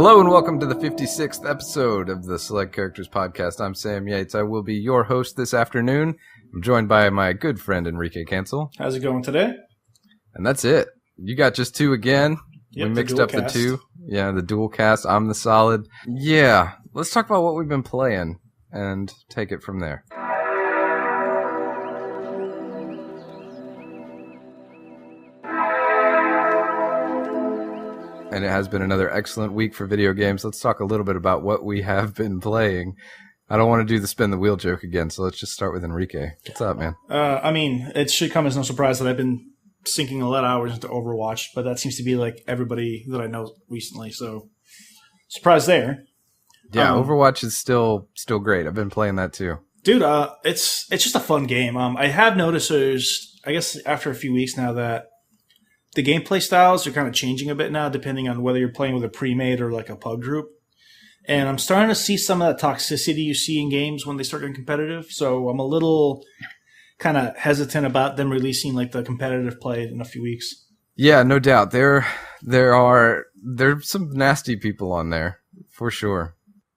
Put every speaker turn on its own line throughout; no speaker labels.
Hello and welcome to the 56th episode of the Select Characters Podcast. I'm Sam Yates. I will be your host this afternoon. I'm joined by my good friend Enrique Cancel.
How's it going today?
And that's it. You got just two again.
Yep,
we mixed up the two. Yeah, the dual cast. I'm the solid. Yeah, let's talk about what we've been playing and take it from there. And it has been another excellent week for video games. Let's talk a little bit about what we have been playing. I don't want to do the spin the wheel joke again, so let's just start with Enrique. What's up, man?
It should come as no surprise that I've been sinking a lot of hours into Overwatch, but that seems to be like everybody that I know recently, so surprise there.
Yeah, Overwatch is still great. I've been playing that too.
Dude, it's just a fun game. I have noticed there's, I guess after a few weeks now, that the gameplay styles are kind of changing a bit now, depending on whether you're playing with a pre-made or like a pug group. And I'm starting to see some of that toxicity you see in games when they start getting competitive. So I'm a little kind of hesitant about them releasing like the competitive play in a few weeks.
Yeah, no doubt. There's some nasty people on there for sure.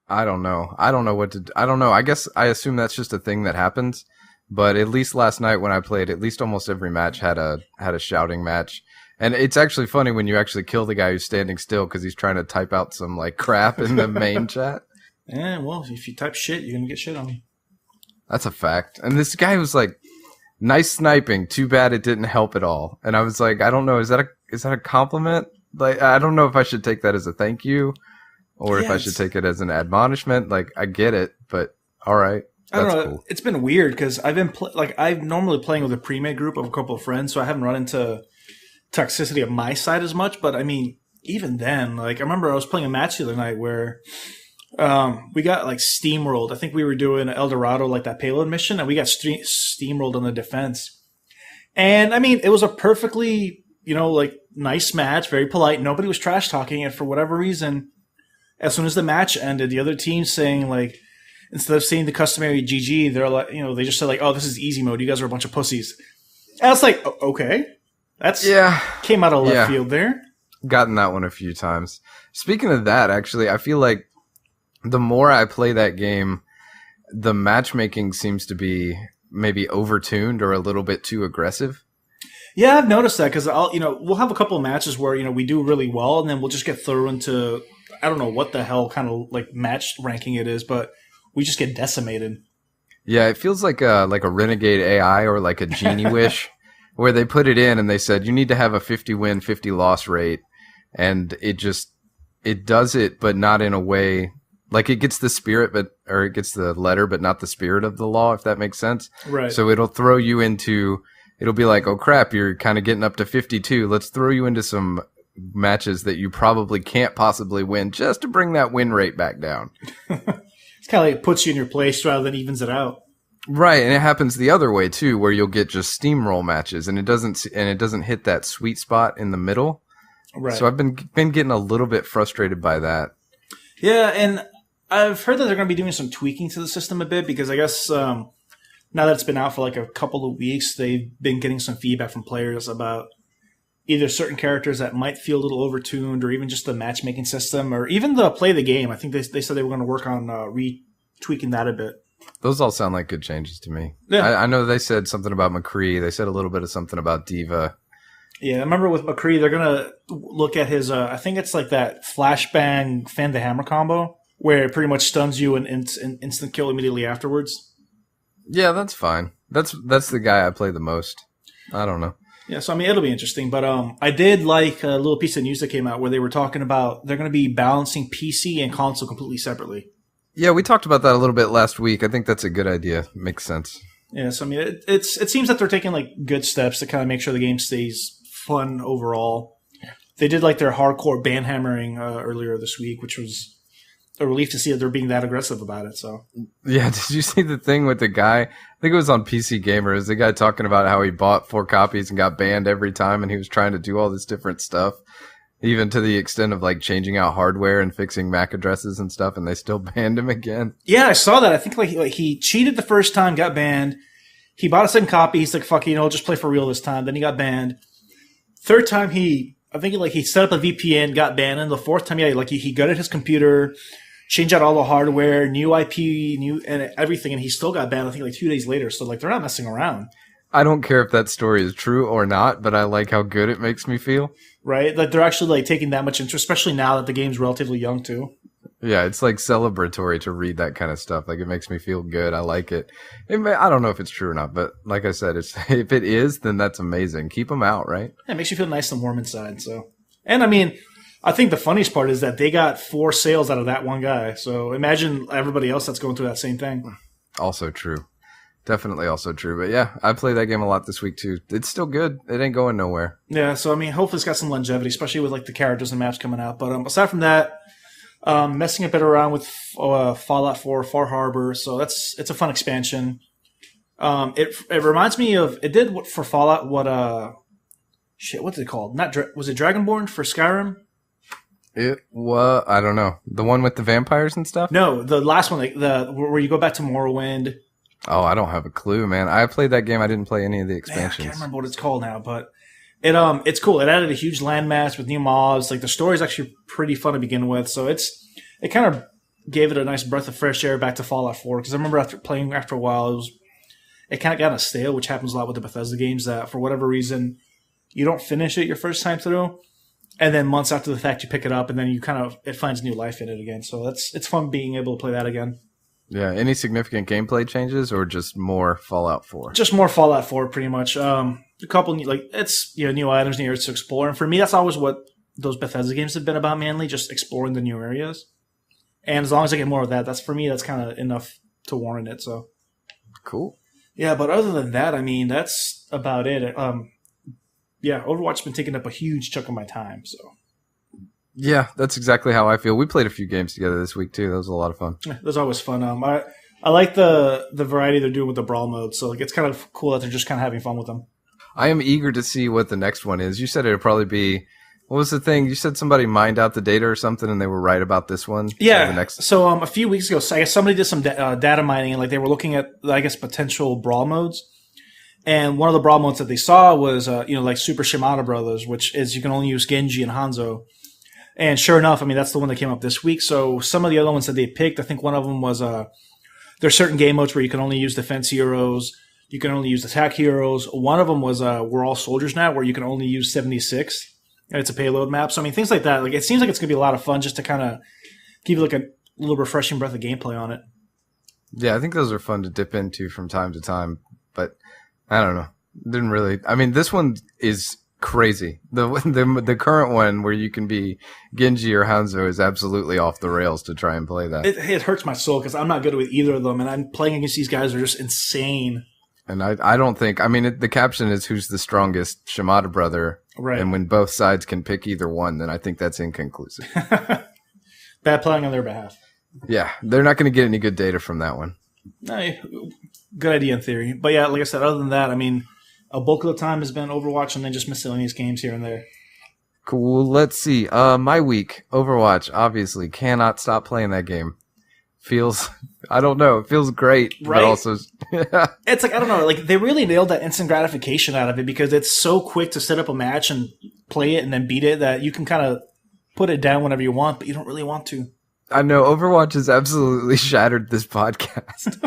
I don't know. I don't know. I guess I assume that's just a thing that happens. But at least last night when I played, at least almost every match had a shouting match. And it's actually funny when you actually kill the guy who's standing still because he's trying to type out some like crap in the main chat.
Yeah, well, if you type shit, you're gonna get shit on.
That's a fact. And this guy was like, "Nice sniping. Too bad it didn't help at all." And I was like, I don't know. Is that a compliment? Like, I don't know if I should take that as a thank you, or if I should take it as an admonishment. Like, I get it, but all right.
I don't know. Cool. It's been weird because I've been I'm normally playing with a pre-made group of a couple of friends, so I haven't run into toxicity of my side as much. But I mean, even then, like I remember I was playing a match the other night where we got like steamrolled. I think we were doing El Dorado, like that payload mission, and we got steamrolled on the defense. And I mean, it was a perfectly, like nice match, very polite. Nobody was trash talking, and for whatever reason, as soon as the match ended, the other team saying like, instead of saying the customary GG, they're like, they just said like, "Oh, this is easy mode. You guys are a bunch of pussies." And I was like, okay, came out of left field there.
Gotten that one a few times. Speaking of that, actually, I feel like the more I play that game, the matchmaking seems to be maybe overtuned or a little bit too aggressive.
Yeah, I've noticed that because we'll have a couple of matches where we do really well, and then we'll just get thrown into I don't know what the hell kind of like match ranking it is, but we just get decimated. Yeah,
it feels like a renegade AI or like a Genie Wish, where they put it in and they said you need to have a 50 win, 50 loss rate, and it does it, but not in a way like it gets the spirit, or it gets the letter, but not the spirit of the law, if that makes sense.
Right.
So it'll throw you into. It'll be like, oh crap, you're kind of getting up to 52. Let's throw you into some matches that you probably can't possibly win, just to bring that win rate back down.
It's kind of like it puts you in your place rather than evens it out.
Right, and it happens the other way too, where you'll get just steamroll matches, and it doesn't hit that sweet spot in the middle.
Right.
So I've been getting a little bit frustrated by that.
Yeah, and I've heard that they're going to be doing some tweaking to the system a bit because I guess now that it's been out for like a couple of weeks, they've been getting some feedback from players about either certain characters that might feel a little overtuned, or even just the matchmaking system, or even the play the game. I think they said they were going to work on retweaking that a bit.
Those all sound like good changes to me.
Yeah.
I know they said something about McCree. They said a little bit of something about Diva.
Yeah, I remember with McCree, they're going to look at his, I think it's like that flashbang fan the hammer combo, where it pretty much stuns you and instant kill immediately afterwards.
Yeah, that's fine. That's the guy I play the most. I don't know.
Yeah, so I mean, it'll be interesting. But I did like a little piece of news that came out where they were talking about they're going to be balancing PC and console completely separately.
Yeah, we talked about that a little bit last week. I think that's a good idea. Makes sense.
Yeah, so I mean, it seems that they're taking like good steps to kind of make sure the game stays fun overall. They did like their hardcore ban hammering earlier this week, which was a relief to see that they're being that aggressive about it. So
yeah, did you see the thing with the guy? I think it was on PC Gamer. It was the guy talking about how he bought 4 copies and got banned every time, and he was trying to do all this different stuff, even to the extent of like changing out hardware and fixing MAC addresses and stuff, and they still banned him again.
Yeah, I saw that. I think like he cheated the first time, got banned. He bought a second copy. He's like, "Fuck, I'll just play for real this time." Then he got banned. Third time, he I think he set up a VPN, got banned, and the fourth time, he gutted his computer, changed out all the hardware, new IP, and everything, and he still got banned. I think 2 days later. So they're not messing around.
I don't care if that story is true or not, but I like how good it makes me feel.
Right? Like they're actually taking that much interest, especially now that the game's relatively young too.
Yeah, it's celebratory to read that kind of stuff. It makes me feel good. I like it. I don't know if it's true or not, but like I said, if it is, then that's amazing. Keep them out, right?
Yeah, it makes you feel nice and warm inside. So, and I think the funniest part is that they got 4 sales out of that one guy. So imagine everybody else that's going through that same thing.
Also true. Definitely also true. But yeah, I played that game a lot this week too. It's still good. It ain't going nowhere.
Yeah, so hopefully it's got some longevity, especially with the characters and maps coming out. But aside from that, messing a bit around with Fallout 4, Far Harbor. So it's a fun expansion. It reminds me of it did for Fallout what's it called? Was it Dragonborn for Skyrim?
It was I don't know, the one with the vampires and stuff.
No, the last one, where you go back to Morrowind.
Oh, I don't have a clue, man. I played that game. I didn't play any of the expansions.
I can't remember what it's called now, but it's cool. It added a huge landmass with new mobs. The story's actually pretty fun to begin with, so it kind of gave it a nice breath of fresh air back to Fallout 4. Because I remember after a while, it kind of got stale, which happens a lot with the Bethesda games. That for whatever reason, you don't finish it your first time through, and then months after the fact you pick it up, and then it finds new life in it again. So it's fun being able to play that again.
Yeah, any significant gameplay changes or just more Fallout 4?
Just more Fallout 4, pretty much. A couple, it's new items, new areas to explore. And for me, that's always what those Bethesda games have been about, mainly, just exploring the new areas. And as long as I get more of that, that's kind of enough to warrant it. So
cool.
Yeah, but other than that, that's about it. Overwatch's been taking up a huge chunk of my time, so...
Yeah, that's exactly how I feel. We played a few games together this week too. That was a lot of fun.
Yeah, it was always fun. I like the variety they're doing with the brawl mode. So it's kind of cool that they're just kind of having fun with them.
I am eager to see what the next one is. You said it'd probably be. What was the thing? You said somebody mined out the data or something, and they were right about this one.
Yeah. So a few weeks ago, I guess somebody did some data mining, and they were looking at potential brawl modes. And one of the brawl modes that they saw was Super Shimada Brothers, which is you can only use Genji and Hanzo. And sure enough, that's the one that came up this week. So some of the other ones that they picked, I think one of them was there's certain game modes where you can only use defense heroes, you can only use attack heroes. One of them was we're all soldiers now, where you can only use 76, and it's a payload map. So things like that. It seems like it's gonna be a lot of fun just to kind of give you a little refreshing breath of gameplay on it.
Yeah, I think those are fun to dip into from time to time, but I don't know. Didn't really. This one is crazy. The current one where you can be Genji or Hanzo is absolutely off the rails to try and play that.
It hurts my soul because I'm not good with either of them, and I'm playing against these guys who are just insane.
And I don't think. The caption is who's the strongest Shimada brother,
right? And
when both sides can pick either one, then I think that's inconclusive.
Bad playing on their behalf.
Yeah, they're not going to get any good data from that one.
No, good idea in theory, but yeah, like I said, other than that, a bulk of the time has been Overwatch and then just miscellaneous games here and there.
Cool. Let's see. My week, Overwatch, obviously. Cannot stop playing that game. I don't know. It feels great,
right?
But also...
It's I don't know. They really nailed that instant gratification out of it because it's so quick to set up a match and play it and then beat it that you can kind of put it down whenever you want, but you don't really want to.
I know. Overwatch has absolutely shattered this podcast.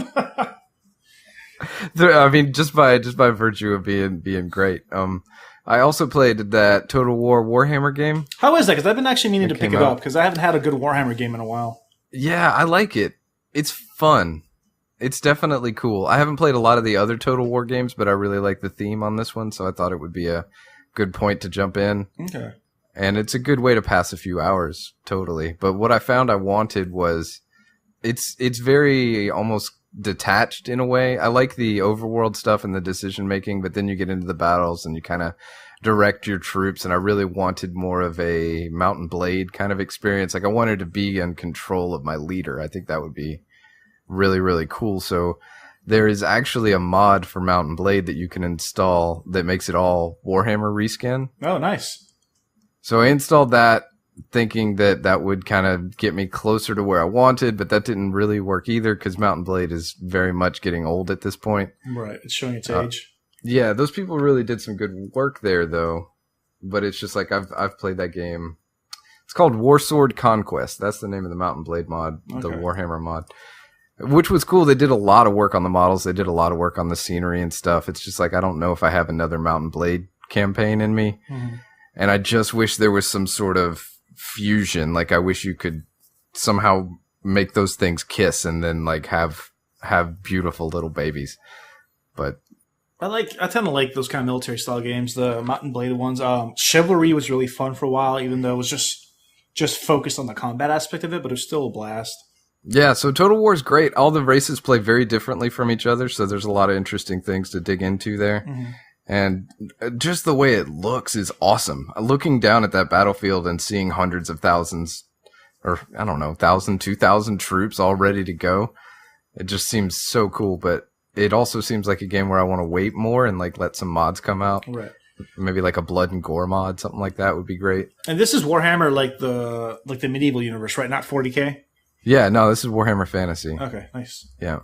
Just by virtue of being great. I also played that Total War Warhammer game.
How is that? Because I've been actually meaning to pick it up because I haven't had a good Warhammer game in a while.
Yeah, I like it. It's fun. It's definitely cool. I haven't played a lot of the other Total War games, but I really like the theme on this one, so I thought it would be a good point to jump in.
Okay.
And it's a good way to pass a few hours, totally. But what I found I wanted was it's very almost detached in a way. I like the overworld stuff and the decision making, but then you get into the battles and you kind of direct your troops, and I really wanted more of a Mount and Blade kind of experience. I wanted to be in control of my leader. I think that would be really, really cool. So there is actually a mod for Mount and Blade that you can install that makes it all Warhammer reskin.
Oh, nice.
So I installed that thinking that would kind of get me closer to where I wanted, but that didn't really work either because Mount and Blade is very much getting old at this point.
Right, it's showing its age.
Yeah, those people really did some good work there, though. but it's just like I've played that game. It's called Warsword Conquest. That's the name of the Mount & Blade mod, the Warhammer mod, which was cool. They did a lot of work on the models. They did a lot of work on the scenery and stuff. It's just like I don't know if I have another Mount & Blade campaign in me, and I just wish there was some sort of fusion. Like I wish you could somehow make those things kiss and then like have beautiful little babies. But
I tend to like those kind of military style games, the Mount & Blade ones. Chivalry was really fun for a while, even though it was just focused on the combat aspect of it, but it was still a blast.
Yeah, so Total War is great. All the races play very differently from each other, so there's a lot of interesting things to dig into there. And just the way it looks is awesome. Looking down at that battlefield and seeing hundreds of thousands, or I don't know, 1,000, 2,000 troops all ready to go, it just seems so cool. But it also seems like a game where I want to wait more and like let some mods come out.
Right.
Maybe like a blood and gore mod, something like that would be great.
And this is Warhammer like the medieval universe, right? Not 40K?
Yeah, no, this is Warhammer Fantasy.
Okay, nice.
Yeah.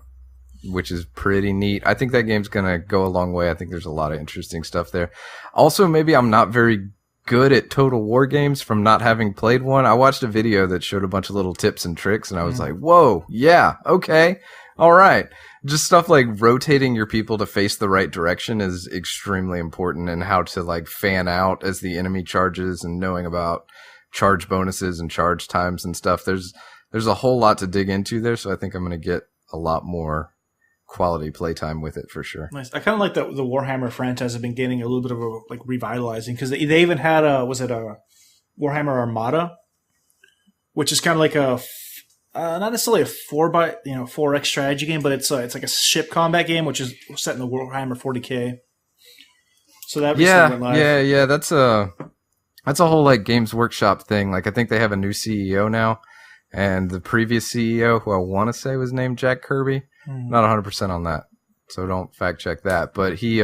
Which is pretty neat. I think that game's going to go a long way. I think there's a lot of interesting stuff there. Also, maybe I'm not very good at Total War games from not having played one. I watched a video that showed a bunch of little tips and tricks, and I was like, whoa, yeah, okay, all right. Just stuff like rotating your people to face the right direction is extremely important, and how to like fan out as the enemy charges and knowing about charge bonuses and charge times and stuff. There's a whole lot to dig into there, so I think I'm going to get a lot more quality playtime with it for sure.
Nice. I kind of like that the Warhammer franchise has been getting a little bit of a like revitalizing, because they even had a Warhammer Armada, which is kind of like a not necessarily a 4x strategy game, but it's like a ship combat game, which is set in the Warhammer 40K. So that went live.
Yeah. That's a whole like Games Workshop thing. Like I think they have a new CEO now, and the previous CEO, who I want to say was named Jack Kirby. Not 100% on that, so don't fact check that. But he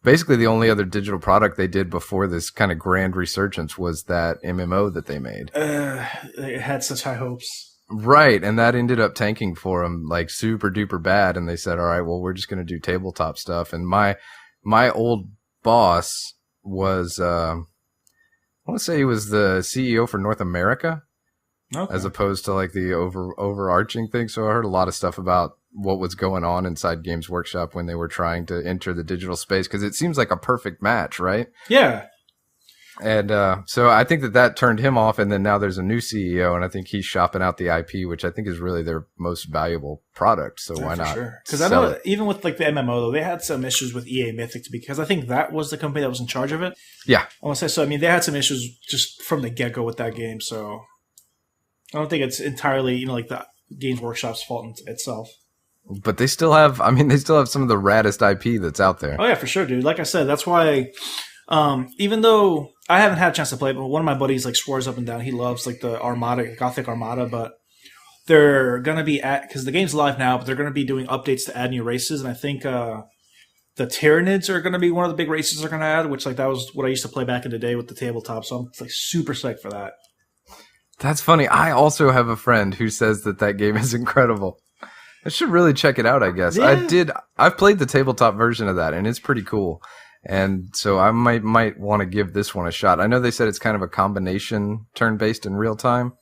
basically the only other digital product they did before this kind of grand resurgence was that MMO that they made.
It had such high hopes.
Right, and that ended up tanking for them like super duper bad, and they said, all right, well, we're just going to do tabletop stuff. And my old boss was, I want to say he was the CEO for North America, as opposed to like the overarching thing. So I heard a lot of stuff about what was going on inside Games Workshop when they were trying to enter the digital space, because it seems like a perfect match, right?
Yeah.
And so I think that turned him off, and then now there's a new CEO, and I think he's shopping out the IP, which I think is really their most valuable product. So why not?
Because I know even with like the MMO, though, they had some issues with EA Mythic, because I think that was the company that was in charge of it.
Yeah.
I want to say so. I mean, they had some issues just from the get-go with that game, so I don't think it's entirely like the Games Workshop's fault itself.
But they still have some of the raddest IP that's out there.
Oh yeah, for sure, dude. Like I said, that's why. Even though I haven't had a chance to play it, but one of my buddies like swears up and down he loves like the Armada, Gothic Armada, but they're gonna be because the game's live now, but they're gonna be doing updates to add new races, and I think the Tyranids are gonna be one of the big races they're gonna add, which like that was what I used to play back in the day with the tabletop, so I'm like super psyched for that.
That's funny. I also have a friend who says that game is incredible. I should really check it out, I guess. Yeah. I've played the tabletop version of that, and it's pretty cool. And so I might want to give this one a shot. I know they said it's kind of a combination turn-based in real time.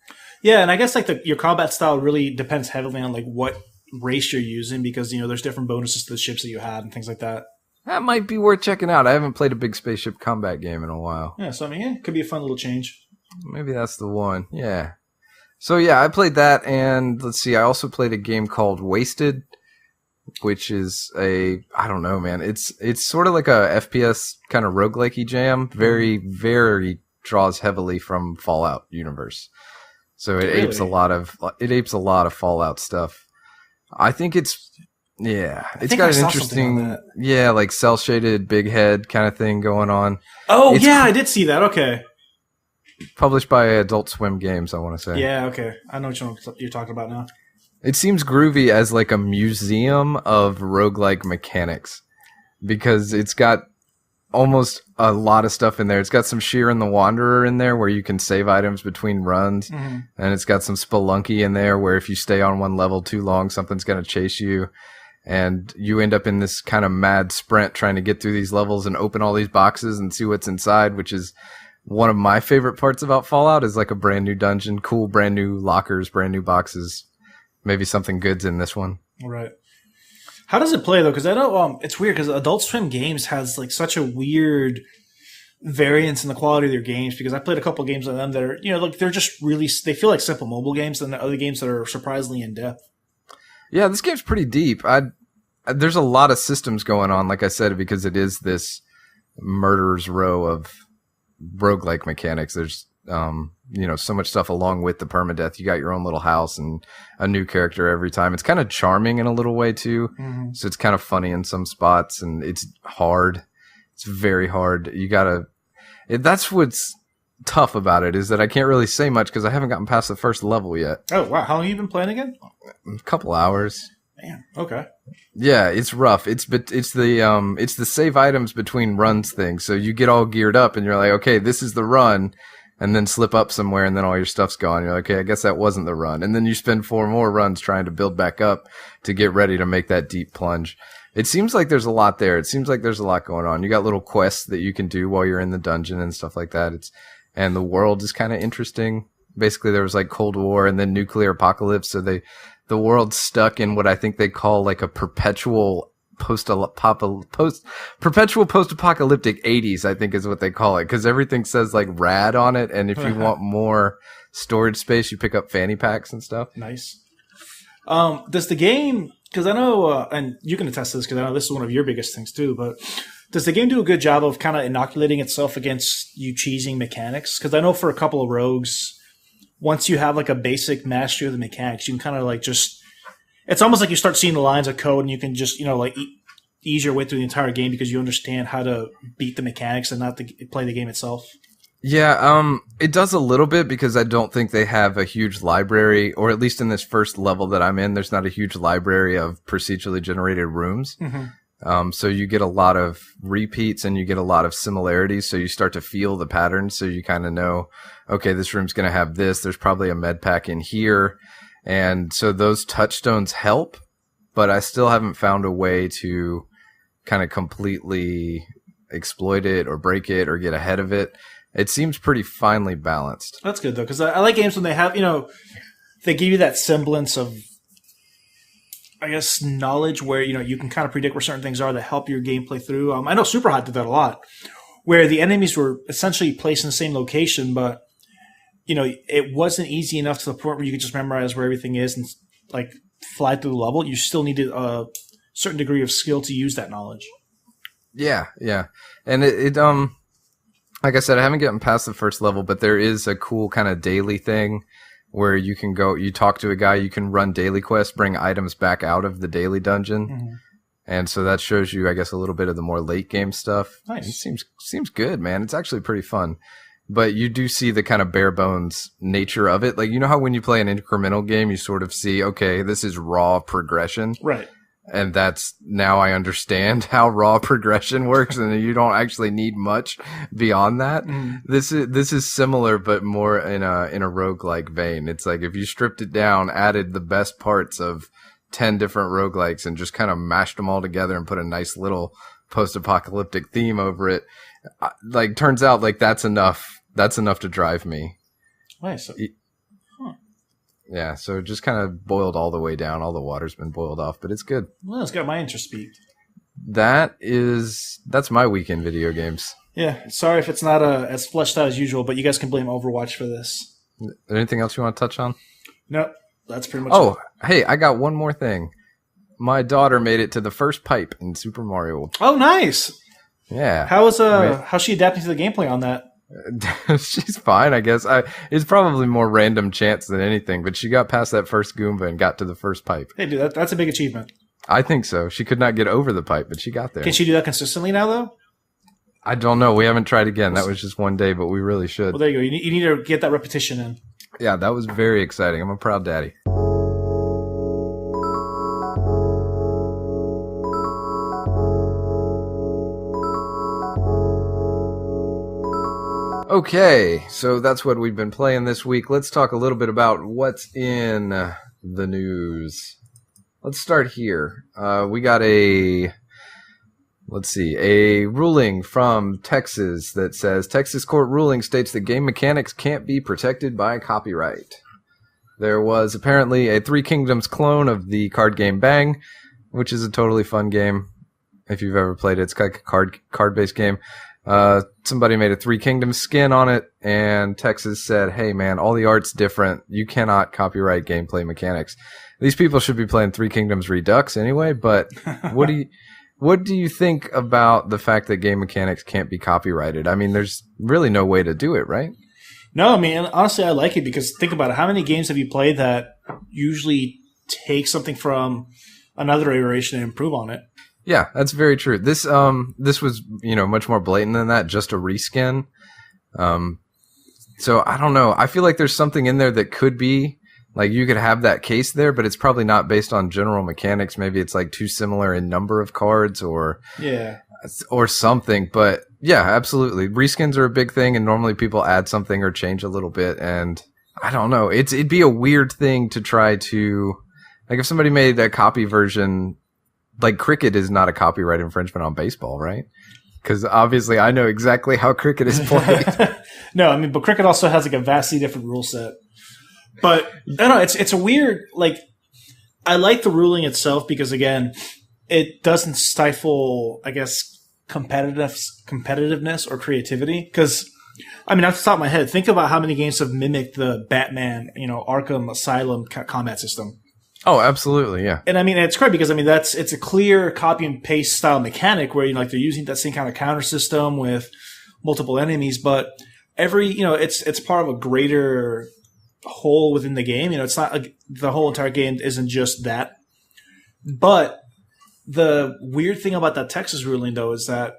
Yeah, and I guess like your combat style really depends heavily on like what race you're using, because there's different bonuses to the ships that you had and things like that.
That might be worth checking out. I haven't played a big spaceship combat game in a while.
Yeah, so I mean, it could be a fun little change.
Maybe that's the one. Yeah. So yeah, I played that, and let's see, I also played a game called Wasted, which is I don't know, man. It's sort of like a FPS kind of roguelike-y jam. Very, very draws heavily from Fallout universe. So it apes a lot of Fallout stuff. I think it's got an interesting, like cel-shaded big head kind of thing going on.
Oh, I did see that. Okay.
Published by Adult Swim Games, I want to say.
Yeah, okay. I know what you're talking about now.
It seems groovy as like a museum of roguelike mechanics, because it's got almost a lot of stuff in there. It's got some Sheeran the Wanderer in there where you can save items between runs, and it's got some Spelunky in there where if you stay on one level too long, something's going to chase you. and you end up in this kind of mad sprint trying to get through these levels and open all these boxes and see what's inside, which is one of my favorite parts about Fallout, is like a brand new dungeon, cool brand new lockers, brand new boxes. Maybe something good's in this one.
Right. How does it play though? Because I know it's weird because Adult Swim Games has like such a weird variance in the quality of their games, because I played a couple of games of them that are, like they're just really, they feel like simple mobile games, and the other games that are surprisingly in depth. Yeah,
this game's pretty deep. There's a lot of systems going on, like I said, because it is this murderer's row of roguelike mechanics. There's so much stuff along with the permadeath. You got your own little house and a new character every time. It's kind of charming in a little way too. Mm-hmm. So it's kind of funny in some spots, and it's hard. It's very hard. That's what's tough about it, is that I can't really say much because I haven't gotten past the first level yet.
Oh, wow. How long have you been playing again?
A couple hours.
Man, okay.
Yeah, it's rough. It's the save items between runs thing. So you get all geared up and you're like, okay, this is the run, and then slip up somewhere and then all your stuff's gone. You're like, okay, I guess that wasn't the run. And then you spend 4 more runs trying to build back up to get ready to make that deep plunge. It seems like there's a lot there. It seems like there's a lot going on. You got little quests that you can do while you're in the dungeon and stuff like that. And the world is kind of interesting. Basically, there was like Cold War and then nuclear apocalypse. So the world's stuck in what I think they call like a perpetual post-apocalyptic 80s, I think is what they call it. Cause everything says like rad on it. And if you want more storage space, you pick up fanny packs and stuff.
Nice. Does the game, because I know, and you can attest to this because I know this is one of your biggest things too, but does the game do a good job of kind of inoculating itself against you cheesing mechanics? Because I know for a couple of rogues, once you have like a basic mastery of the mechanics, you can kind of like just, it's almost like you start seeing the lines of code and you can just, ease your way through the entire game because you understand how to beat the mechanics and not to play the game itself.
Yeah, it does a little bit because I don't think they have a huge library, or at least in this first level that I'm in, there's not a huge library of procedurally generated rooms. Mm-hmm. So you get a lot of repeats and you get a lot of similarities. So you start to feel the patterns. So you kind of know, okay, this room's going to have this. There's probably a med pack in here. And so those touchstones help, but I still haven't found a way to kind of completely exploit it or break it or get ahead of it. It seems pretty finely balanced.
That's good, though, because I like games when they have, they give you that semblance of, I guess, knowledge where, you can kind of predict where certain things are that help your gameplay through. I know Superhot did that a lot, where the enemies were essentially placed in the same location, but, it wasn't easy enough to the point where you could just memorize where everything is and, like, fly through the level. You still needed a certain degree of skill to use that knowledge.
Yeah. And it like I said, I haven't gotten past the first level, but there is a cool kind of daily thing where you can go, you talk to a guy, you can run daily quests, bring items back out of the daily dungeon. Mm-hmm. And so that shows you, I guess, a little bit of the more late game stuff.
Nice.
It seems good, man. It's actually pretty fun. But you do see the kind of bare bones nature of it. Like, you know how when you play an incremental game, you sort of see, okay, this is raw progression.
Right.
And that's, now I understand how raw progression works, and you don't actually need much beyond that. Mm. This is similar, but more in a roguelike vein. It's like if you stripped it down, added the best parts of 10 different roguelikes and just kind of mashed them all together and put a nice little post-apocalyptic theme over it. Like, turns out like that's enough to drive me.
Nice.
Yeah, so it just kind of boiled all the way down. All the water's been boiled off, but it's good.
Well, it's got my interest peaked.
That's my weekend video games.
Yeah, sorry if it's not as fleshed out as usual, but you guys can blame Overwatch for this.
Anything else you want to touch on?
No, that's pretty much it.
Hey, I got one more thing. My daughter made it to the first pipe in Super Mario.
Oh, nice.
Yeah.
How's she adapting to the gameplay on that?
She's fine, I guess. It's probably more random chance than anything, but she got past that first Goomba and got to the first pipe.
Hey, dude, that's a big achievement.
I think so. She could not get over the pipe, but she got there.
Can she do that consistently now, though?
I don't know. We haven't tried again. That was just one day, but we really should.
Well, there you go. You need to get that repetition in.
Yeah, that was very exciting. I'm a proud daddy. Okay, so that's what we've been playing this week. Let's talk a little bit about what's in the news. let's start here. We got a ruling from Texas that says Texas court ruling states that game mechanics can't be protected by copyright. There was apparently a Three Kingdoms clone of the card game Bang, which is a totally fun game. If you've ever played it, it's like a card-based game. Somebody made a Three Kingdoms skin on it, and Texas said, hey man, all the art's different. You cannot copyright gameplay mechanics. These people should be playing Three Kingdoms Redux anyway, but what do you think about the fact that game mechanics can't be copyrighted? I mean, there's really no way to do it, right?
No, I mean, honestly, I like it because think about it. How many games have you played that usually take something from another iteration and improve on it?
Yeah, that's very true. This was, much more blatant than that, just a reskin. So I don't know. I feel like there's something in there that could be like you could have that case there, but it's probably not based on general mechanics. Maybe it's like too similar in number of cards or something. But yeah, absolutely. Reskins are a big thing, and normally people add something or change a little bit. And I don't know. It'd be a weird thing to try to, like, if somebody made a copy version. Like, cricket is not a copyright infringement on baseball, right? Because obviously I know exactly how cricket is played.
No, I mean, but cricket also has like a vastly different rule set. But I don't know, it's a weird, like, I like the ruling itself because, again, it doesn't stifle, I guess, competitiveness or creativity. Because, I mean, off the top of my head, think about how many games have mimicked the Batman, Arkham Asylum combat system.
Oh, absolutely, yeah.
And I mean, it's great because, I mean, it's a clear copy and paste style mechanic where, they're using that same kind of counter system with multiple enemies, but it's part of a greater whole within the game. It's not like the whole entire game isn't just that. But the weird thing about that Texas ruling, though, is that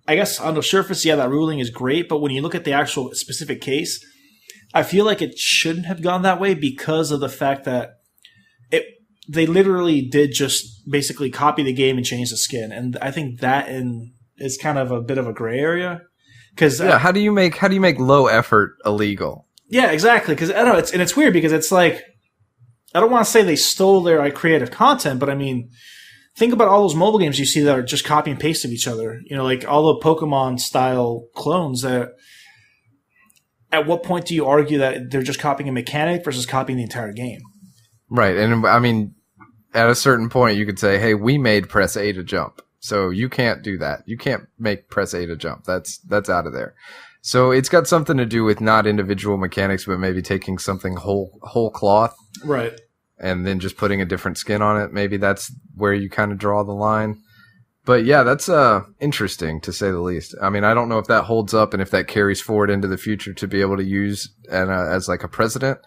I guess on the surface, yeah, that ruling is great, but when you look at the actual specific case, I feel like it shouldn't have gone that way because of the fact that they literally did just basically copy the game and change the skin, and I think that is kind of a bit of a gray area. Because
how do you make low effort illegal?
Yeah, exactly. Because I don't know, it's weird because it's like I don't want to say they stole their creative content, but I mean, think about all those mobile games you see that are just copy and paste of each other. Like all the Pokemon style clones. That at what point do you argue that they're just copying a mechanic versus copying the entire game? Right,
and I mean, at a certain point, you could say, hey, we made press A to jump, so you can't do that. You can't make press A to jump. That's out of there. So it's got something to do with not individual mechanics, but maybe taking something whole cloth.
Right.
And then just putting a different skin on it. Maybe that's where you kind of draw the line. But yeah, that's interesting to say the least. I mean, I don't know if that holds up and if that carries forward into the future to be able to use as like a precedent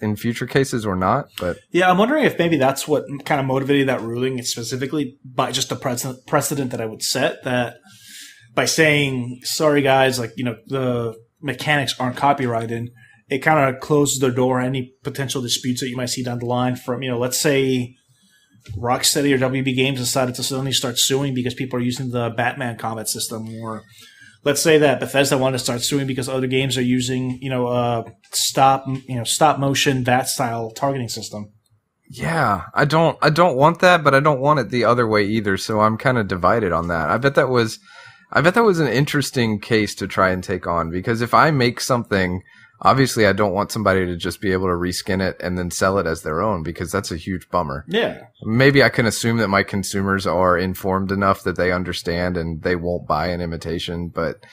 in future cases or not. But
yeah, I'm wondering if maybe that's what kind of motivated that ruling specifically by just the precedent that I would set, that by saying, sorry guys, the mechanics aren't copyrighted, it kind of closes the door on any potential disputes that you might see down the line from, let's say Rocksteady or WB Games decided to suddenly start suing because people are using the Batman combat system, or let's say that Bethesda wanted to start suing because other games are using, stop motion VAT style targeting system.
Yeah, I don't want that, but I don't want it the other way either. So I'm kind of divided on that. I bet that was an interesting case to try and take on, because if I make something, obviously I don't want somebody to just be able to reskin it and then sell it as their own, because that's a huge bummer.
Yeah.
Maybe I can assume that my consumers are informed enough that they understand and they won't buy an imitation, but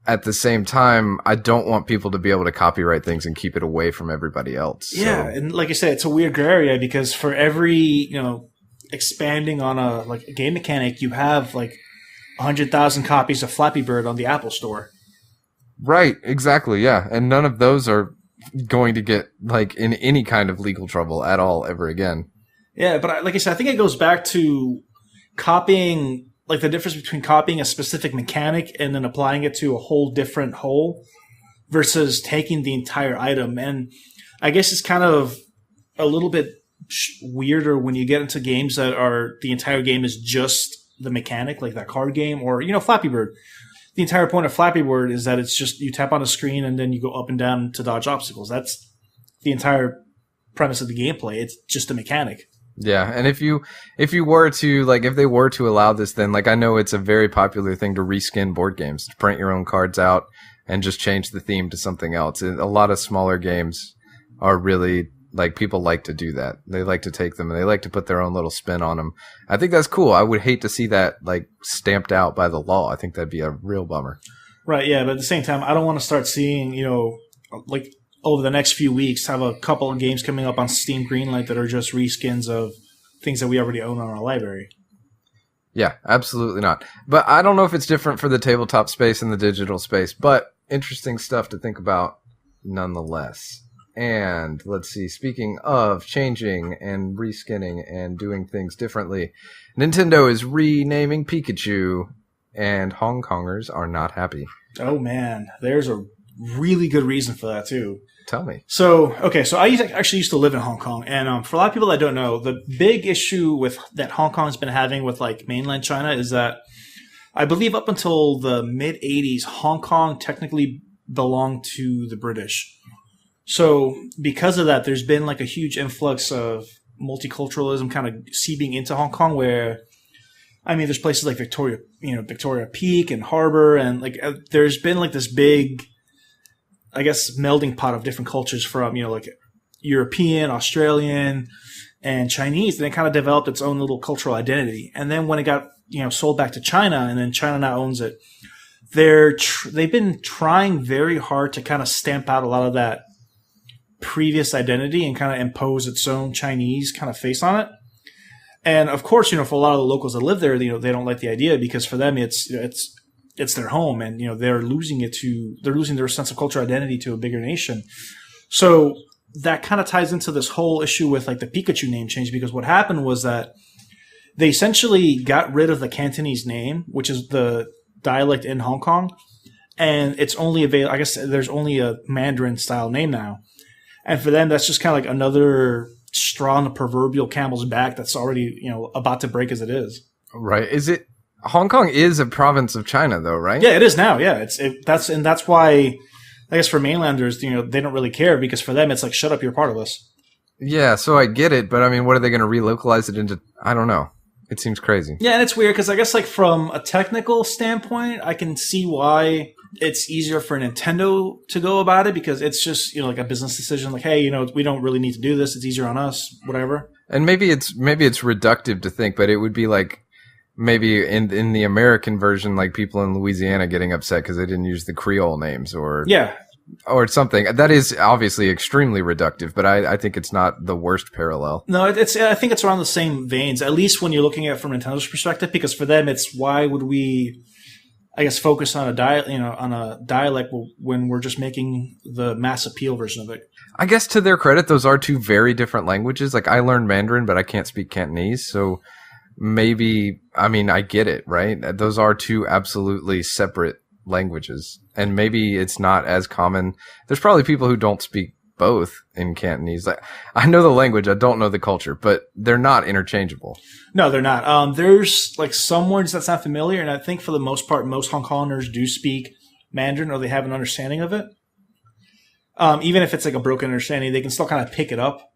at the same time, I don't want people to be able to copyright things and keep it away from everybody else.
Yeah, and like I said, it's a weird gray area because for every, expanding on a game mechanic, you have 100,000 copies of Flappy Bird on the Apple Store.
Right, exactly, yeah. And none of those are going to get in any kind of legal trouble at all ever again.
Yeah, but like I said, I think it goes back to copying, the difference between copying a specific mechanic and then applying it to a whole different whole versus taking the entire item. And I guess it's kind of a little bit weirder when you get into games that are the entire game is just the mechanic, like that card game or, Flappy Bird. The entire point of Flappy Bird is that it's just you tap on a screen and then you go up and down to dodge obstacles. That's the entire premise of the gameplay. It's just a mechanic.
Yeah, and if they were to allow this, then like I know it's a very popular thing to reskin board games, to print your own cards out and just change the theme to something else. A lot of smaller games are really like people like to do that. They like to take them and they like to put their own little spin on them. I think that's cool. I would hate to see that like stamped out by the law. I think that'd be a real bummer.
Right, yeah, but at the same time, I don't want to start seeing, like over the next few weeks, have a couple of games coming up on Steam Greenlight that are just reskins of things that we already own on our library.
Yeah, absolutely not. But I don't know if it's different for the tabletop space and the digital space, but interesting stuff to think about nonetheless. And let's see, speaking of changing and reskinning and doing things differently, Nintendo is renaming Pikachu, and Hong Kongers are not happy.
Oh man, there's a really good reason for that too.
Tell me.
So I actually used to live in Hong Kong, and for a lot of people that don't know, the big issue that Hong Kong's been having with like mainland China is that I believe up until the mid '80s, Hong Kong technically belonged to the British. So because of that, there's been like a huge influx of multiculturalism kind of seeping into Hong Kong, where I mean, there's places like Victoria Peak and Harbor, and like there's been like this big, I guess, melding pot of different cultures from, like European, Australian, and Chinese. And it kind of developed its own little cultural identity. And then when it got, sold back to China, and then China now owns it, they've been trying very hard to kind of stamp out a lot of that previous identity and kind of impose its own Chinese kind of face on it. And of course, for a lot of the locals that live there, they don't like the idea, because for them it's their home, and they're losing their sense of cultural identity to a bigger nation. So that kind of ties into this whole issue with like the Pikachu name change, because what happened was that they essentially got rid of the Cantonese name, which is the dialect in Hong Kong, and it's only available. I guess there's only a Mandarin style name now, and for them that's just kind of like another straw on the proverbial camel's back that's already about to break as it is.
Right? Is it? Hong Kong is a province of China, though, right?
Yeah, it is now. Yeah, that's why I guess for mainlanders, they don't really care, because for them it's like, shut up, you're part of us.
Yeah, so I get it, but I mean, what are they going to relocalize it into? I don't know. It seems crazy.
Yeah, and it's weird because I guess like from a technical standpoint, I can see why it's easier for Nintendo to go about it, because it's just like a business decision. Like, hey, we don't really need to do this. It's easier on us. Whatever. And
maybe it's reductive to think, but it would be like maybe in the American version, like people in Louisiana getting upset because they didn't use the Creole names, or something. That is obviously extremely reductive, but I think it's not the worst parallel.
No, I think it's around the same veins, at least when you're looking at it from Nintendo's perspective, because for them it's, why would we, I guess, focus on a dialect when we're just making the mass appeal version of it.
I guess to their credit, those are two very different languages. Like I learned Mandarin, but I can't speak Cantonese, so maybe, I mean, I get it, right? Those are two absolutely separate languages, and maybe it's not as common. There's probably people who don't speak both in Cantonese. Like, I know the language, I don't know the culture, but they're not interchangeable.
No, they're not. There's like some words that sound familiar, and I think for the most part, most Hong Kongers do speak Mandarin, or they have an understanding of it. Even if it's like a broken understanding, they can still kind of pick it up.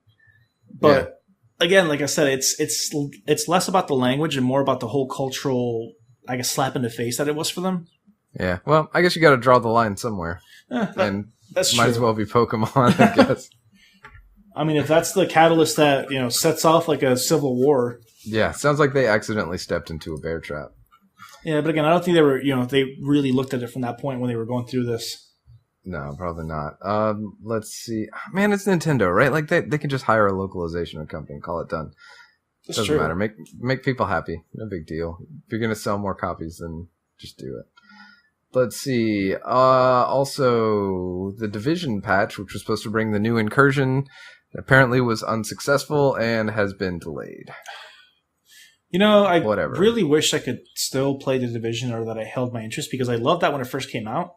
But again, like I said, it's less about the language and more about the whole cultural, I guess, slap in the face that it was for them. Yeah.
Well, I guess you got to draw the line somewhere. And
that's
might
true.
As well be Pokemon, I guess.
I mean, if that's the catalyst that, sets off like a civil war.
Yeah. Sounds like they accidentally stepped into a bear trap.
Yeah, but again, I don't think they really looked at it from that point when they were going through this.
No, probably not. Let's see. Man, it's Nintendo, right? Like they can just hire a localization company and call it done.
That's
Doesn't
true.
matter. Make people happy. No big deal. If you're gonna sell more copies, then just do it. Let's see. Also, the Division patch, which was supposed to bring the new incursion, apparently was unsuccessful and has been delayed.
I really wish I could still play the Division, or that I held my interest, because I loved that when it first came out.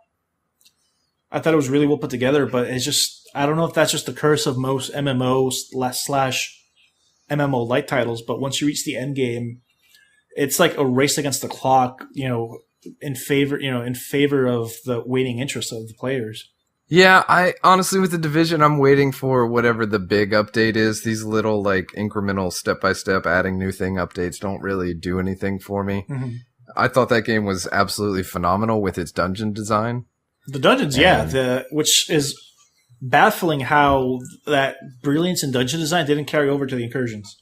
I thought it was really well put together, but it's just, I don't know if that's just the curse of most MMO / MMO light titles, but once you reach the end game, it's like a race against the clock, in favor of the waning interest of the players.
Yeah, I honestly with the Division, I'm waiting for whatever the big update is. These little like incremental step by step adding new thing updates don't really do anything for me.
Mm-hmm.
I thought that game was absolutely phenomenal with its dungeon design.
The dungeons, which is baffling how that brilliance in dungeon design didn't carry over to the incursions.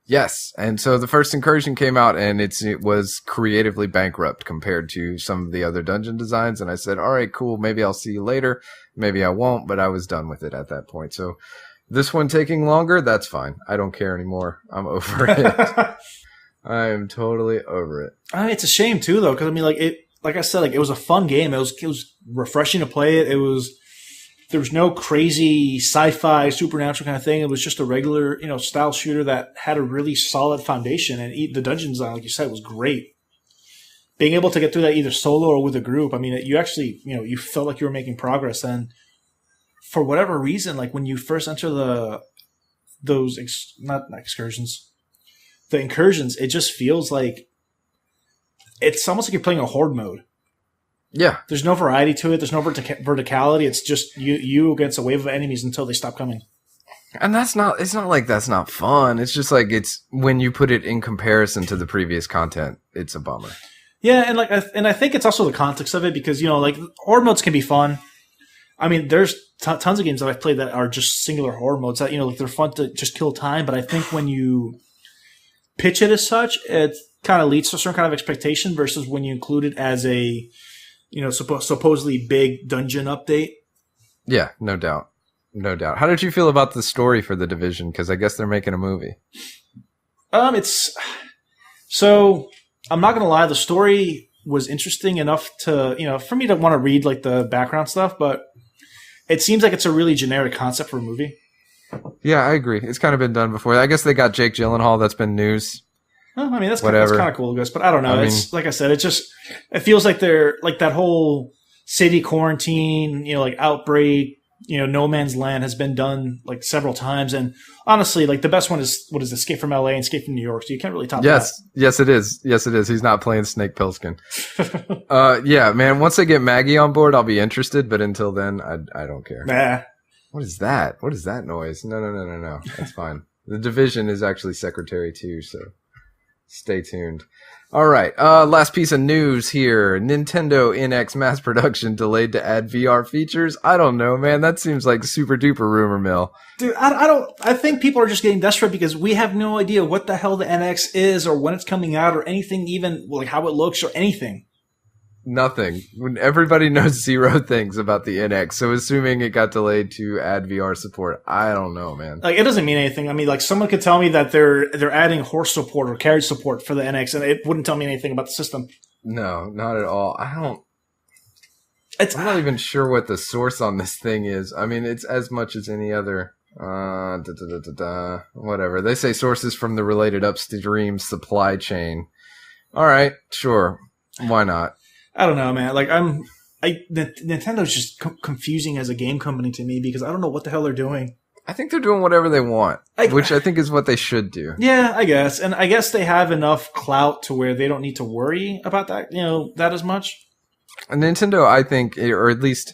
Yes, and so the first incursion came out, and it was creatively bankrupt compared to some of the other dungeon designs. And I said, "All right, cool. Maybe I'll see you later. Maybe I won't." But I was done with it at that point. So this one taking longer, that's fine. I don't care anymore. I'm over it. I am totally over it.
I mean, it's a shame too, though, because I mean, like I said, like it was a fun game. It was refreshing to play it. There was no crazy sci-fi supernatural kind of thing. It was just a regular, style shooter that had a really solid foundation. And the dungeon design, like you said, was great. Being able to get through that either solo or with a group, I mean, you actually, you felt like you were making progress. And for whatever reason, like when you first enter the incursions, it just feels like it's almost like you're playing a horde mode.
Yeah.
There's no variety to it. There's no verticality. It's just you against a wave of enemies until they stop coming.
And it's not like that's not fun. It's just like it's when you put it in comparison to the previous content, it's a bummer.
Yeah, and I think it's also the context of it because, like horde modes can be fun. I mean, there's tons of games that I've played that are just singular horde modes that, like they're fun to just kill time. But I think when you pitch it as such, it kind of leads to a certain kind of expectation versus when you include it as a supposedly big dungeon update. Yeah,
no doubt. No doubt. How did you feel about the story for The Division? Because I guess they're making a movie.
So I'm not going to lie. The story was interesting enough to, for me to want to read like the background stuff, but it seems like it's a really generic concept for a movie.
Yeah, I agree. It's kind of been done before. I guess they got Jake Gyllenhaal. That's been news.
Well, I mean, that's kind of cool, I guess. But I don't know. It's like I said, it feels like they're like that whole city quarantine, like outbreak, no man's land has been done like several times. And honestly, like the best one is Escape from LA and Escape from New York. So you can't really top that.
Yes, it is. Yes, it is. He's not playing Snake Plissken. Yeah, man. Once I get Maggie on board, I'll be interested. But until then, I don't care.
Nah.
What is that? What is that noise? No. That's fine. The Division is actually Secretary too, so stay tuned. All right. Last piece of news here. Nintendo NX mass production delayed to add VR features. I don't know, man. That seems like super duper rumor mill.
Dude, I think people are just getting desperate because we have no idea what the hell the NX is or when it's coming out or anything, even like how it looks or anything.
Nothing. When everybody knows zero things about the NX, so assuming it got delayed to add VR support, I don't know, man.
Like it doesn't mean anything. I mean, like someone could tell me that they're adding horse support or carriage support for the NX, and it wouldn't tell me anything about the system.
No, not at all. I'm not even sure what the source on this thing is. I mean, it's as much as any other. Whatever. They say sources from the related upstream supply chain. All right, sure. Why not?
I don't know, man. Like Nintendo's just confusing as a game company to me because I don't know what the hell they're doing.
I think they're doing whatever they want, which I think is what they should do.
Yeah, I guess. And I guess they have enough clout to where they don't need to worry about that, that as much.
And Nintendo, I think, or at least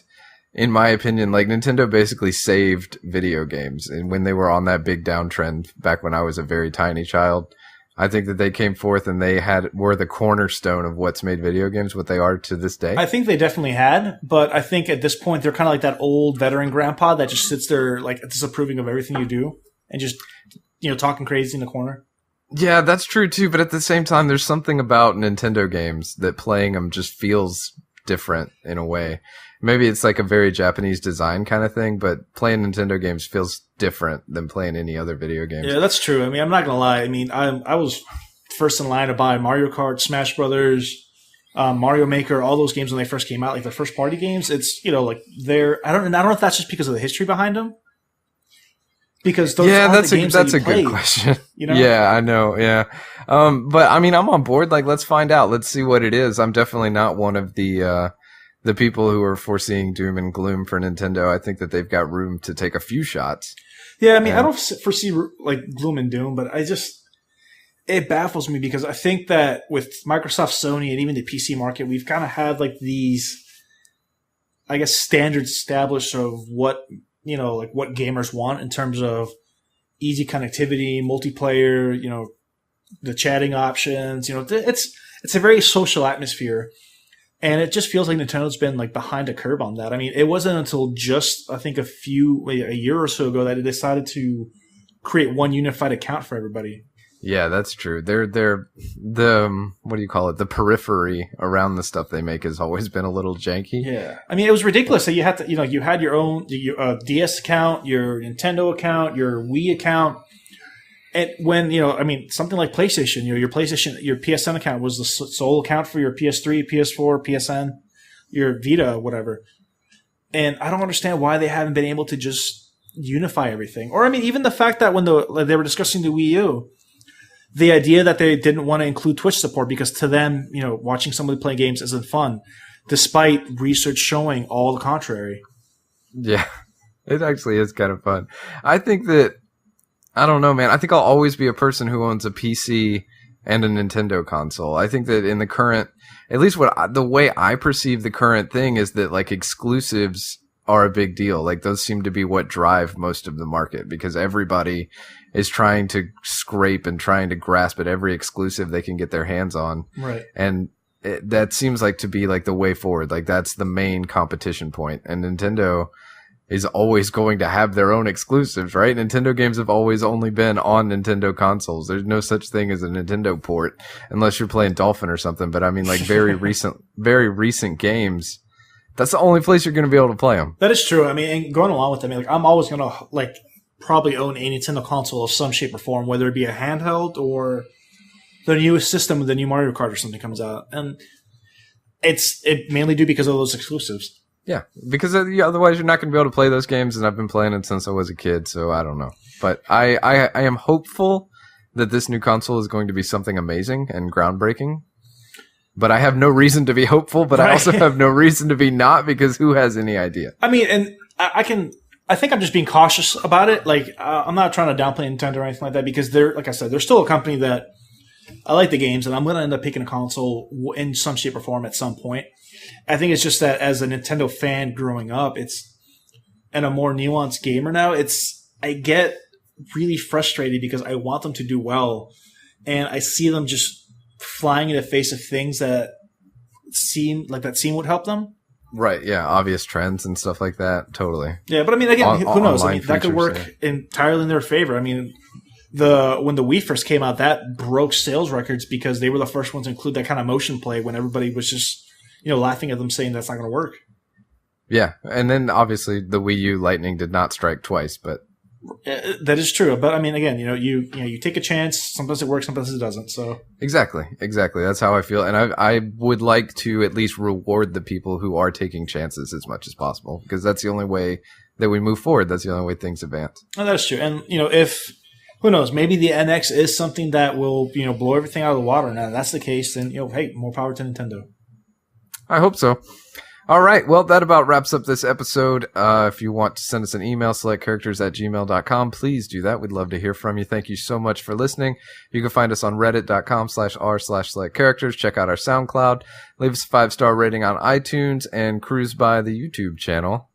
in my opinion, like Nintendo basically saved video games. And when they were on that big downtrend back when I was a very tiny child, I think that they came forth and they were the cornerstone of what's made video games what they are to this day.
I think they definitely had, but I think at this point they're kind of like that old veteran grandpa that just sits there like disapproving of everything you do and just talking crazy in the corner.
Yeah, that's true too. But at the same time, there's something about Nintendo games that playing them just feels different in a way. Maybe it's like a very Japanese design kind of thing, but playing Nintendo games feels different than playing any other video games.
Yeah, that's true. I mean, I'm not going to lie. I mean, I was first in line to buy Mario Kart, Smash Brothers, Mario Maker, all those games when they first came out, like the first party games. It's, like I don't know if that's just because of the history behind them. Because those aren't the games
that's
that you
a good question.
Yeah,
I know. Yeah. But I mean, I'm on board. Like, let's find out. Let's see what it is. I'm definitely not one of the people who are foreseeing doom and gloom for Nintendo. I think that they've got room to take a few shots.
Yeah, I mean, I don't foresee like gloom and doom, but it baffles me because I think that with Microsoft, Sony, and even the PC market, we've kind of had like these, I guess, standards established of what, like what gamers want in terms of easy connectivity, multiplayer, the chatting options. It's a very social atmosphere. And it just feels like Nintendo's been like behind a curve on that. I mean, it wasn't until just, I think, a year or so ago that it decided to create one unified account for everybody.
Yeah, that's true. They're the what do you call it? The periphery around the stuff they make has always been a little janky.
Yeah, I mean, it was ridiculous that you had to, you had your own DS account, your Nintendo account, your Wii account, and when something like PlayStation, your PSN account was the sole account for your PS3, PS4, PSN, your Vita, whatever. And I don't understand why they haven't been able to just unify everything. Or I mean, even the fact that when they were discussing the Wii U. The idea that they didn't want to include Twitch support because to them, watching somebody play games isn't fun, despite research showing all the contrary.
Yeah, it actually is kind of fun. I think that, I don't know, man. I think I'll always be a person who owns a PC and a Nintendo console. I think that in the current, at least the way I perceive the current thing is that like exclusives are a big deal. Like those seem to be what drive most of the market because everybody is trying to scrape and trying to grasp at every exclusive they can get their hands on.
Right.
And that seems like to be like the way forward. Like that's the main competition point. And Nintendo is always going to have their own exclusives, right? Nintendo games have always only been on Nintendo consoles. There's no such thing as a Nintendo port unless you're playing Dolphin or something. But I mean like very recent games, that's the only place you're going to be able to play them.
That is true. I mean, and going along with that, I mean, like I'm always going to like probably own a Nintendo console of some shape or form, whether it be a handheld or the newest system, the new Mario Kart or something comes out, and it mainly due because of those exclusives.
Yeah, because otherwise you're not going to be able to play those games, and I've been playing it since I was a kid, so I don't know. But I am hopeful that this new console is going to be something amazing and groundbreaking. But I have no reason to be hopeful, but I also have no reason to be not, because who has any idea?
I mean, and I think I'm just being cautious about it. Like, I'm not trying to downplay Nintendo or anything like that, because like I said, they're still a company that I like the games, and I'm going to end up picking a console in some shape or form at some point. I think it's just that as a Nintendo fan growing up, and a more nuanced gamer now, I get really frustrated because I want them to do well, and I see them just flying in the face of things that seem would help them. Right, yeah, obvious trends and stuff like that, totally. Yeah, but I mean, again, who knows? I mean, that could work entirely in their favor. I mean, when the Wii first came out, that broke sales records because they were the first ones to include that kind of motion play when everybody was just, laughing at them saying that's not going to work. Yeah, and then obviously the Wii U Lightning did not strike twice, but that is true. But I mean, again, you take a chance. Sometimes it works, sometimes it doesn't. So exactly. That's how I feel, and I would like to at least reward the people who are taking chances as much as possible, because that's the only way that we move forward. That's the only way things advance. Oh, that's true. And if who knows, maybe the NX is something that will blow everything out of the water. Now, if that's the case, then hey, more power to Nintendo. I hope so. All right, well, that about wraps up this episode. If you want to send us an email, selectcharacters@gmail.com, please do that. We'd love to hear from you. Thank you so much for listening. You can find us on reddit.com/r/selectcharacters. Check out our SoundCloud. Leave us a 5-star rating on iTunes and cruise by the YouTube channel.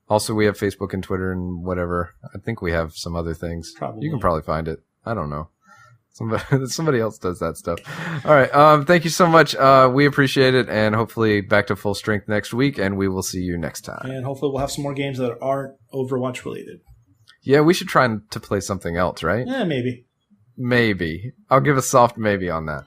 Also, we have Facebook and Twitter and whatever. I think we have some other things. Probably. You can probably find it. I don't know. Somebody else does that stuff. All right. Thank you so much. We appreciate it, and hopefully back to full strength next week, and we will see you next time. And hopefully we'll have some more games that aren't Overwatch related. Yeah, we should try to play something else, right? Yeah, maybe. Maybe. I'll give a soft maybe on that.